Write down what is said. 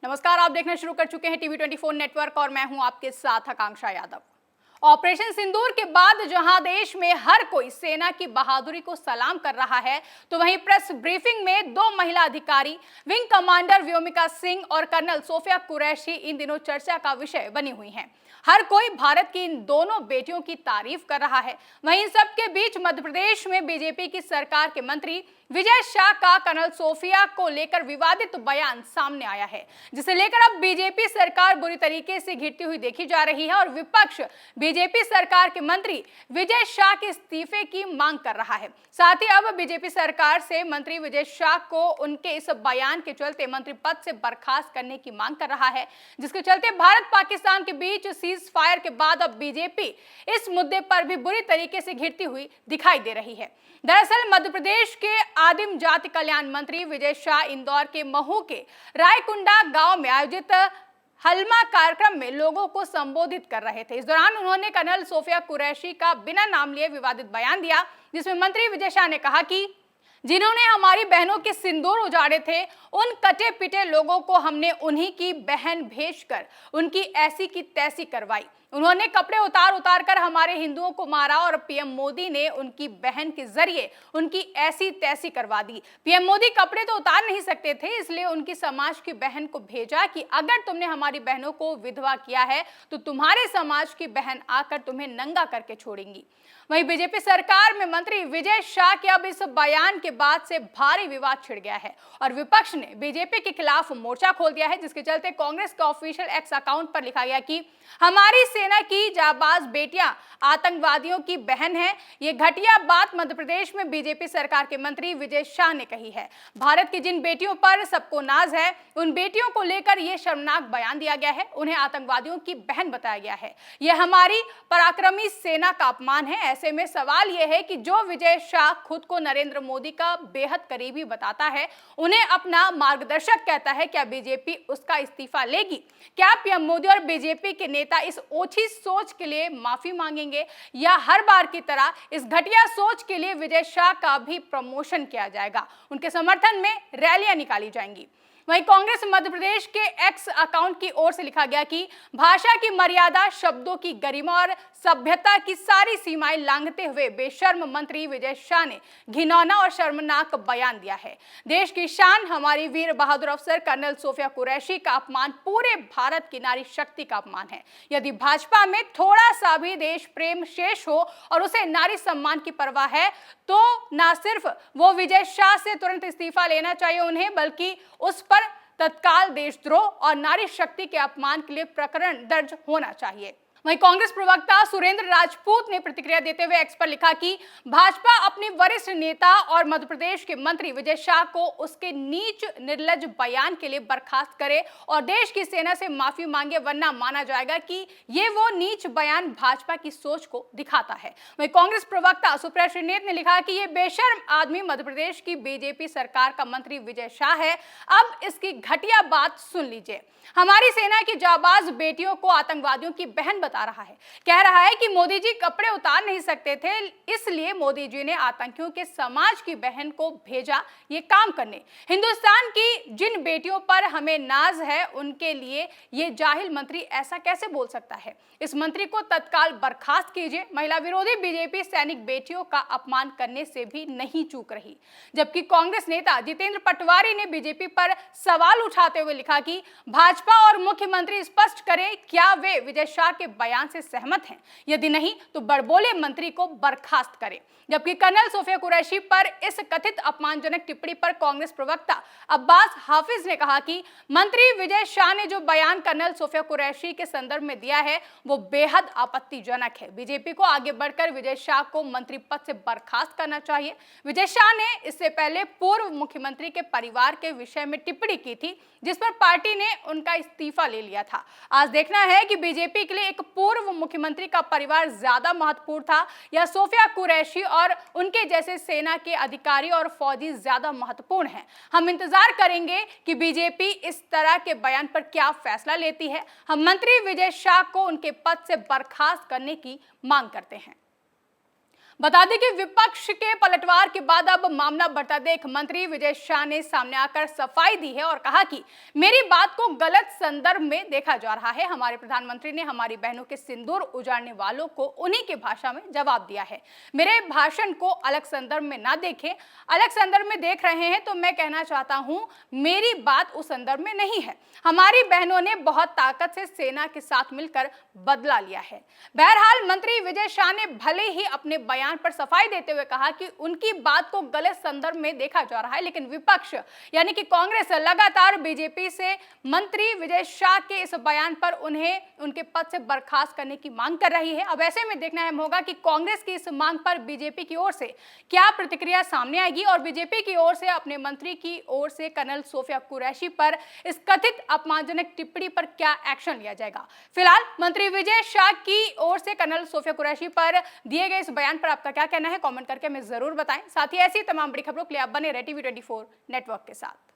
नमस्कार, आप देखना शुरू कर चुके हैं टीवी 24 नेटवर्क और मैं हूं आपके साथ आकांक्षा यादव। ऑपरेशन सिंदूर के बाद जहां देश में हर कोई सेना की बहादुरी को सलाम कर रहा है, तो वहीं प्रेस ब्रीफिंग में दो महिला अधिकारी विंग कमांडर व्योमिका सिंह और कर्नल सोफिया कुरैशी इन दिनों चर्चा का विषय बनी हुई हैं। हर कोई भारत की इन दोनों बेटियों की तारीफ कर रहा है। वहीं सबके बीच मध्य प्रदेश में बीजेपी की सरकार के मंत्री विजय शाह का कर्नल सोफिया को लेकर विवादित बयान सामने आया है, जिसे लेकर अब बीजेपी सरकार बुरी तरीके से घिरती हुई देखी जा रही है और विपक्ष बीजेपी सरकार के मंत्री विजय शाह के इस्तीफे की मांग कर रहा है। साथ ही अब बीजेपी सरकार से मंत्री विजय शाह को उनके इस बयान के चलते मंत्री पद से बर्खास्त करने की मांग कर रहा है, जिसके चलते भारत पाकिस्तान के बीच सीज फायर के बाद अब बीजेपी इस मुद्दे पर भी बुरी तरीके से घिरती हुई दिखाई दे रही है। दरअसल मध्य प्रदेश के आदिम जाति कल्याण मंत्री विजय शाह इंदौर के महू के रायकुंडा गांव में आयोजित हलमा कार्यक्रम में लोगों को संबोधित कर रहे थे। इस दौरान उन्होंने कर्नल सोफिया कुरैशी का बिना नाम लिए विवादित बयान दिया, जिसमें मंत्री विजय शाह ने कहा कि जिन्होंने हमारी बहनों के सिंदूर उजाड़े थे, उन कटे पिटे लोगों को हमने उन्हीं की बहन भेजकर उनकी ऐसी की तैसी करवाई। उन्होंने कपड़े उतार उतार कर हमारे हिंदुओं को मारा और पीएम मोदी ने उनकी बहन के जरिए उनकी ऐसी तैसी करवा दी। पीएम मोदी कपड़े तो उतार नहीं सकते थे, इसलिए उनकी समाज की बहन को भेजा कि अगर तुमने हमारी बहनों को विधवा किया है तो तुम्हारे समाज की बहन आकर तुम्हें नंगा करके छोड़ेंगी। वहीं बीजेपी सरकार में मंत्री विजय शाह के अब इस बयान के बाद से भारी विवाद छिड़ गया है और विपक्ष ने बीजेपी के खिलाफ मोर्चा खोल दिया है, जिसके चलते कांग्रेस के ऑफिशियल एक्स अकाउंट पर लिखा गया कि हमारी सेना की जाबाज बेटियां आतंकवादियों की बहन है। ये घटिया बात मध्य प्रदेश में बीजेपी सरकार के मंत्री विजय शाह ने कही है। भारत की जिन बेटियों पर सबको नाज है, उन बेटियों को लेकर यह शर्मनाक बयान दिया गया है, उन्हें आतंकवादियों की बहन बताया गया है। यह हमारी पराक्रमी सेना का अपमान है। ऐसे में सवाल यह है कि जो विजय शाह खुद को नरेंद्र मोदी का बेहद करीबी बताता है, उन्हें अपना मार्गदर्शक कहता है, क्या बीजेपी उसका इस्तीफा लेगी? क्या पीएम मोदी और बीजेपी के नेता इस ओछी सोच के लिए माफी मांगेंगे या हर बार की तरह इस घटिया सोच के लिए विजय शाह का भी प्रमोशन किया जाएगा, उनके समर्थन में रैलियां निकाली जाएंगी? वहीं कांग्रेस मध्य प्रदेश के एक्स अकाउंट की ओर से लिखा गया कि भाषा की मर्यादा, शब्दों की गरिमा और सभ्यता की सारी सीमाएं लांघते हुए बेशर्म मंत्री विजय शाह ने घिनौना और शर्मनाक बयान दिया है। देश की शान, हमारी वीर बहादुर अफसर कर्नल सोफिया कुरैशी का अपमान पूरे भारत की नारी शक्ति का अपमान है। यदि भाजपा में थोड़ा सा भी देश प्रेम शेष हो और उसे नारी सम्मान की परवाह है, तो ना सिर्फ वो विजय शाह से तुरंत इस्तीफा लेना चाहिए उन्हें, बल्कि उस पर तत्काल देशद्रोह और नारी शक्ति के अपमान के लिए प्रकरण दर्ज होना चाहिए। वहीं कांग्रेस प्रवक्ता सुरेंद्र राजपूत ने प्रतिक्रिया देते हुए एक्स पर लिखा कि भाजपा अपने वरिष्ठ नेता और मध्य प्रदेश के मंत्री विजय शाह को उसके नीच निर्लज्ज बयान के लिए बर्खास्त करे और देश की सेना से माफी मांगे, वरना माना जाएगा कि ये वो नीच बयान भाजपा की सोच को दिखाता है। वहीं कांग्रेस प्रवक्ता सुप्रिया श्रीनेत ने लिखा कि ये बेशर्म आदमी मध्य प्रदेश की बीजेपी सरकार का मंत्री विजय शाह है। अब इसकी घटिया बात सुन लीजिए। हमारी सेना की जाबाज बेटियों को आतंकवादियों की बहन बता रहा है। कह रहा है कि मोदी जी कपड़े उतार नहीं सकते थे, इसलिए मोदी जी ने आतंकियों के समाज की बहन को भेजा ये काम करने। हिंदुस्तान की जिन बेटियों पर हमें नाज है, उनके लिए ये जाहिल मंत्री ऐसा कैसे बोल सकता है? इस मंत्री को तत्काल बर्खास्त कीजिए। महिला विरोधी बीजेपी सैनिक बेटियों का अपमान करने से भी नहीं चूक रही। जबकि कांग्रेस नेता जितेंद्र पटवारी ने बीजेपी पर सवाल उठाते हुए लिखा कि भाजपा और मुख्यमंत्री स्पष्ट करें, क्या वे विजय शाह के बयान से सहमत हैं? यदि नहीं तो बड़बोले मंत्री को बर्खास्त करें। जबकि कर्नल सोफिया कुरैशी पर इस कथित अपमानजनक टिप्पणी पर कांग्रेस प्रवक्ता अब्बास हाफिज ने कहा कि मंत्री विजय शाह ने जो बयान कर्नल सोफिया कुरैशी के संदर्भ में दिया है, वो बेहद आपत्तिजनक है। बीजेपी को आगे बढ़कर विजय शाह को मंत्री पद से बर्खास्त करना चाहिए। विजय शाह ने इससे पहले पूर्व मुख्यमंत्री के परिवार के विषय में टिप्पणी की थी, जिस पर पार्टी ने उनका इस्तीफा ले लिया था। आज देखना है कि बीजेपी के लिए एक पूर्व मुख्यमंत्री का परिवार ज्यादा महत्वपूर्ण था या सोफिया कुरैशी और उनके जैसे सेना के अधिकारी और फौजी ज्यादा महत्वपूर्ण हैं। हम इंतजार करेंगे कि बीजेपी इस तरह के बयान पर क्या फैसला लेती है। हम मंत्री विजय शाह को उनके पद से बर्खास्त करने की मांग करते हैं। बता दें कि विपक्ष के पलटवार के बाद अब मामला बढ़ता देख मंत्री विजय शाह ने सामने आकर सफाई दी है और कहा कि मेरी बात को गलत संदर्भ में देखा जा रहा है। हमारे प्रधानमंत्री ने हमारी बहनों के सिंदूर उजाड़ने वालों को उन्हीं की भाषा में जवाब दिया है। मेरे भाषण को अलग संदर्भ में ना देखें। अलग संदर्भ में देख रहे हैं तो मैं कहना चाहता हूं, मेरी बात उस संदर्भ में नहीं है। हमारी बहनों ने बहुत ताकत से सेना के साथ मिलकर बदला लिया है। बहरहाल मंत्री विजय शाह ने भले ही अपने बयान पर सफाई देते हुए कहा कि उनकी बात को गलत संदर्भ में देखा जा रहा है, लेकिन विपक्ष यानी कि कांग्रेस लगातार बीजेपी से मंत्री विजय शाह के इस बयान पर उन्हें उनके पद से बर्खास्त करने की मांग कर रही है। अब ऐसे में देखना अहम होगा कि कांग्रेस की इस मांग पर बीजेपी की ओर से क्या प्रतिक्रिया सामने आएगी और बीजेपी की ओर से अपने मंत्री की ओर से कर्नल सोफिया कुरैशी पर इस कथित अपमानजनक टिप्पणी पर क्या एक्शन लिया जाएगा। फिलहाल मंत्री विजय शाह की ओर से कर्नल सोफिया कुरैशी पर दिए गए इस बयान पर आपका क्या कहना है, कमेंट करके हमें जरूर बताएं। साथ ही ऐसी तमाम बड़ी खबरों के लिए आप बने रहे टीवी 24 नेटवर्क के साथ।